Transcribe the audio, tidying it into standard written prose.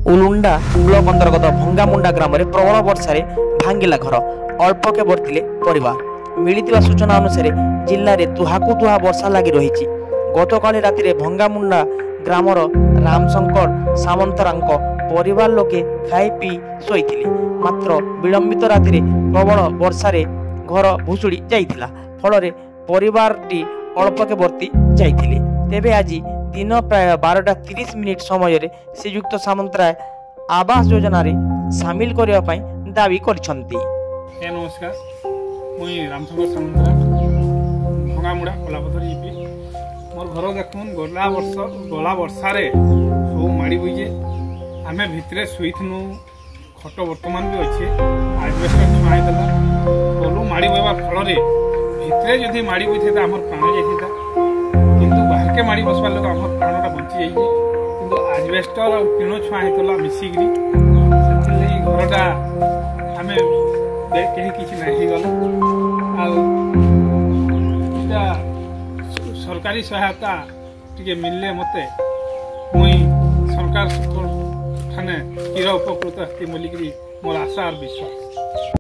Ulunda block अंतर्गत भंगामुंडा ग्राम में प्रबल वर्षा भांगिला घर अल्पके बर्तिले परिवार। मिलिथिबा सूचना अनुसार जिले में तुहाकु तुहा वर्षा लगी रही। गतकाली राति भंगामुंडा ग्रामर रामशंकर सामंतरांक परिवार लोके खाई पी शोइथिले। मात्र विलंबित राति प्रबल वर्षा घर भुशुड़ी जाइथिला। फल परिवारटी अल्पके बर्ती जाइथिले। तेबे आज दिन प्राय 12:30 समय श्रीयुक्त सामंतराय आवास योजना रे सामिल करने दावी करिसेंती। नमस्कार, मुई रामशंकर सामंतराय भंगामुड़ा कोलापथर जीपी। मोर घर देखुन गला वर्षा सब माड़ी बुझे आम भितर शुईथनु। खट बर्तमान भी अच्छे आजबेस्टर छुआई देला गलु माड़ी बवा फल भितर जदि माड़ी बुझे तो आम प्राण जाता, किंतु बाहर के माड़ी बसवा लोग आम प्राणटा बंची जाइए। किंतु आजबेस्टर टीण छुआ होता मिसिकी से घरटा आम कहीं किसी नहीं गला। सरकारी सहायता टी मिलले मत मुई सरकार ठाने चिर उपकृत बोलिकी मोर आशा और विश्वास।